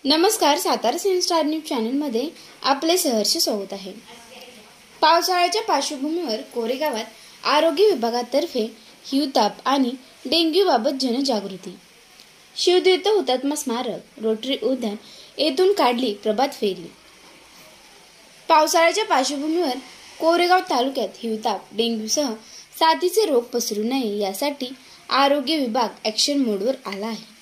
नमस्कार, Satara star news चॅनलमध्ये आपले सहर्ष स्वागत आहे। पावसाळ्याच्या पार्श्वभूमीवर कोरेगावात आरोग्य विभागातर्फे हिवताप आणि डेंग्यूबाबत जनजागृती। शिवतीर्थ हुतात्मा स्मारक रोटरी उद्यान येथून काढली प्रभात फेरी। पावसाळ्याच्या पार्श्वभूमीवर कोरेगाव तालुक्यात हिवताप, डेंग्यूसह साथीचे रोग पसरू नये यासाठी आरोग्य विभाग ॲक्शन मोडवर आला आहे।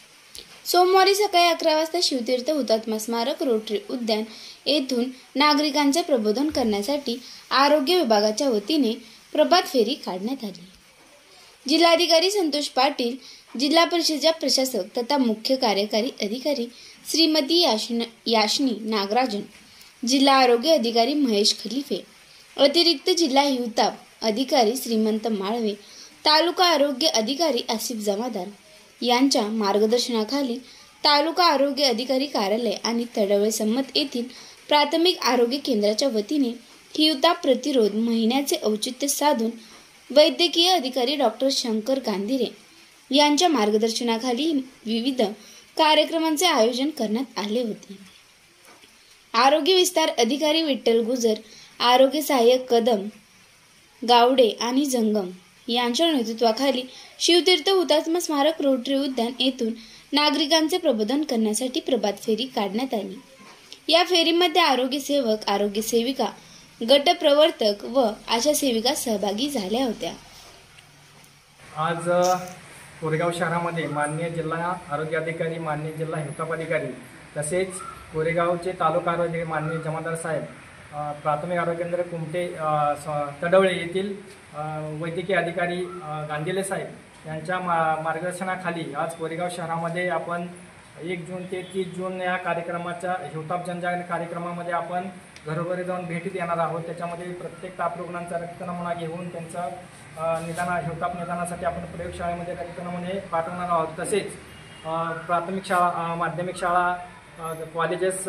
सोमवारी सकाळी 11 वाजता शिवतीर्थ हुतात्मा स्मारक रोटरी उद्यान येथून नागरिकांचे प्रबोधन करण्यासाठी आरोग्य विभागाच्या वतीने प्रभात फेरी काढण्यात आली। जिल्हाधिकारी संतोष पाटील, जिल्हा परिषदेच्या प्रशासक तथा मुख्य कार्यकारी अधिकारी श्रीमती याशनी नागराजन, जिल्हा आरोग्य अधिकारी महेश खलिफे, अतिरिक्त जिल्हा हिवताप अधिकारी श्रीमंत माळवे, तालुका आरोग्य अधिकारी आसिफ जमादार यांच्या मार्गदर्शनाखाली तालुका आरोग्य अधिकारी कार्यालय आणि तडवळे सम्मत येथील प्राथमिक आरोग्य केंद्राच्या वतीने हिवताप प्रतिरोध महिन्याचे औचित्य साधून वैद्यकीय अधिकारी डॉक्टर शंकर गांधीरे यांच्या मार्गदर्शनाखाली विविध कार्यक्रमांचे आयोजन करण्यात आले होते। आरोग्य विस्तार अधिकारी विठ्ठल गुजर, आरोग्य सहाय्यक कदम गावडे आणि जंगम यांच्या नेतृत्वाखाली शिवतीर्थ हुतात्मा स्मारक रोटरी उद्यान येथून नागरिकांचे प्रबोधन करण्यासाठी प्रभात फेरी काढण्यात आली। या फेरीमध्ये आरोग्य सेवक, आरोग्य सेविका, गट प्रवर्तक व आशा सेविका सहभागी झाल्या होत्या। आज कोरेगाव शहरामध्ये माननीय जिल्हा आरोग्य अधिकारी, माननीय जिल्हा हिवताप अधिकारी तसेच कोरेगावचे तालुका आरोग्य माननीय जमादार साहेब, प्राथमिक आरोग्य केंद्र कुमटे तडवळे येथील वैद्यकीय अधिकारी गांधीले साहेब यांच्या मार्गदर्शनाखाली आज कोरेगाव शहरामध्ये आपण 1 जून ते 30 जून या कार्यक्रमाच्या हिवताप जनजागरण कार्यक्रमामध्ये आपण घरोघरी जाऊन भेटी देणार आहोत। त्याच्यामध्ये प्रत्येक ताप रुग्णांचा रक्त नमुना घेऊन त्यांचा हिवताप निदानासाठी आपण प्रयोगशाळेमध्ये रक्त नमुने पाठवणार आहोत। तसेच प्राथमिक शाळा, माध्यमिक शाळा, कॉलेजेस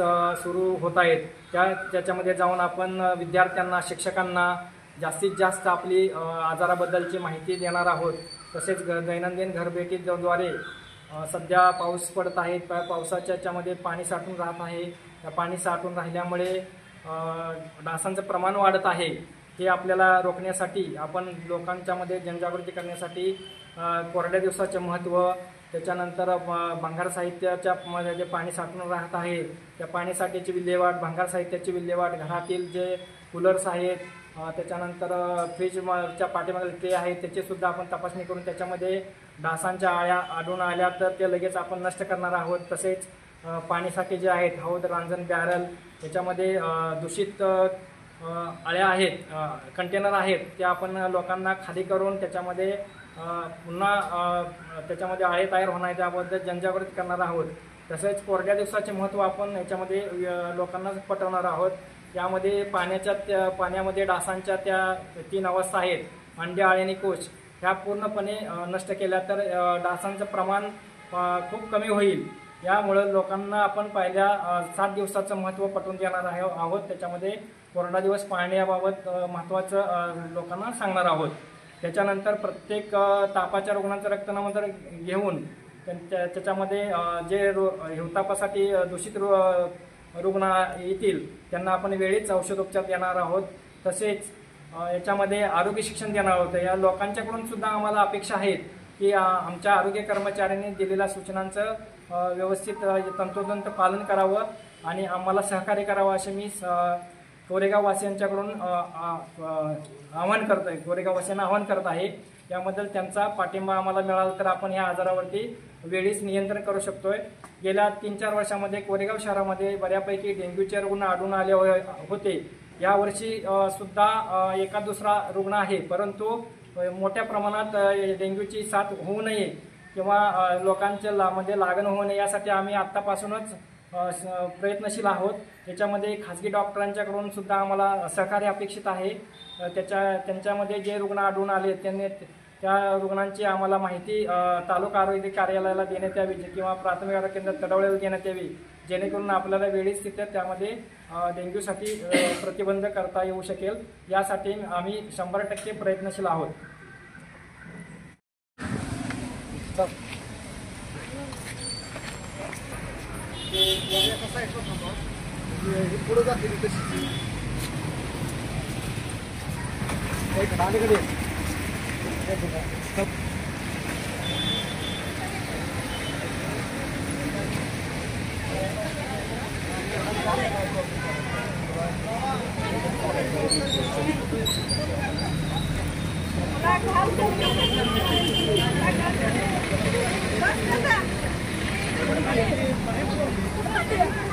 सुरू होत आहेत त्याच्यामध्ये जाऊन आपण विद्यार्थ्यांना, शिक्षकांना जास्तीत जास्त आपली आजाराबद्दलची माहिती देणार आहोत। तसेच दैनंदिन घरभेटीद्वारे सध्या पाऊस पडत आहे, पावसाच्या याच्यामध्ये पाणी साठून राहत आहे। त्या पाणी साठून राहिल्यामुळे डासांचं प्रमाण वाढत आहे। हे आपल्याला रोखण्यासाठी आपण लोकांच्यामध्ये जनजागृती करण्यासाठी कोरड्या दिवसाचे महत्त्व, त्याच्यानंतर भंगार साहित्याच्या जे पाणी साठून राहत आहे त्या पाणीसाठ्याची विल्हेवाट, भंगार साहित्याची विल्हेवाट, घरातील जे कूलर्स आहेत, त्याच्यानंतर फ्रीजच्या पाठीमागील ट्रे आहेत त्याची सुद्धा आपण तपासणी करून त्याच्यामध्ये डासांच्या आळ्या आढळून आल्या तर ते लगेच आपण नष्ट करणार आहोत। तसेच पाणीसाठे जे आहेत, हौद, रांजण, बॅरल याच्यामध्ये दूषित आळ्या आहेत, कंटेनर आहेत, ते आपण लोकांना खाली करून त्याच्यामध्ये पुन्हा त्याच्यामध्ये आळे तयार होणार त्याबद्दल जनजागृती करणार आहोत। तसेच कोरड्या दिवसाचे महत्त्व आपण याच्यामध्ये लोकांना पटवणार आहोत। यामध्ये पाण्यामध्ये डासांच्या त्या 3 अवस्था आहेत, अंडे, आळे आणि कोश, ह्या पूर्णपणे नष्ट केल्या तर डासांचं प्रमाण खूप कमी होईल। यामुळे लोकांना आपण पहिल्या 7 दिवसाचं महत्त्व पटवून देणार आहोत। त्याच्यामध्ये कोरडा दिवस पाळण्याबाबत महत्त्वाचं लोकांना सांगणार आहोत। त्याच्यानंतर प्रत्येक तापाच्या रुग्णांचं रक्त नमुना घेऊन त्याच्यामध्ये जे हिवतापासाठी दूषित रुग्ण येतील त्यांना आपण वेळीच औषधोपचार देणार आहोत। तसेच याच्यामध्ये आरोग्य शिक्षण देणार आहोत। या लोकांच्याकडून सुद्धा आम्हाला अपेक्षा आहेत की आमच्या आरोग्य कर्मचाऱ्यांनी दिलेल्या सूचनांचं व्यवस्थित तंतोतंत पालन करावं आणि आम्हाला सहकार्य करावं असे मी कोरेगाववासियांच्याकडून कोरेगाववासियांना आवाहन करत आहे। याबद्दल त्यांचा पाठिंबा आम्हाला मिळाला तर आपण या आजारावरती वेळीच नियंत्रण करू शकतोय। गेल्या 3-4 वर्षामध्ये कोरेगाव शहरामध्ये बऱ्यापैकी डेंग्यूचे रुग्ण आढळून आले होते। यावर्षी सुद्धा एका दुसरा रुग्ण आहे, परंतु मोठ्या प्रमाणात डेंग्यूची साथ होऊ नये किंवा लोकांच्या मध्ये लागण होऊ नये यासाठी आम्ही आत्तापासूनच प्रयत्नशील आहोत। त्याच्यामध्ये खाजगी डॉक्टरांच्याकडून सुद्धा आम्हाला सहकार्य अपेक्षित आहे। त्यांच्यामध्ये जे रुग्ण आढळून आले त्या रुग्णांची आम्हाला माहिती तालुका आरोग्य कार्यालयाला देण्यात यावी किंवा प्राथमिक आरोग्य केंद्र तडवळेला देण्यात यावी, जेणेकरून आपल्याला वेळीच तिथे त्यामध्ये डेंग्यूसाठी प्रतिबंध करता येऊ शकेल। यासाठी आम्ही 100% प्रयत्नशील आहोत। पुढे जाते तशी अलीकडे बस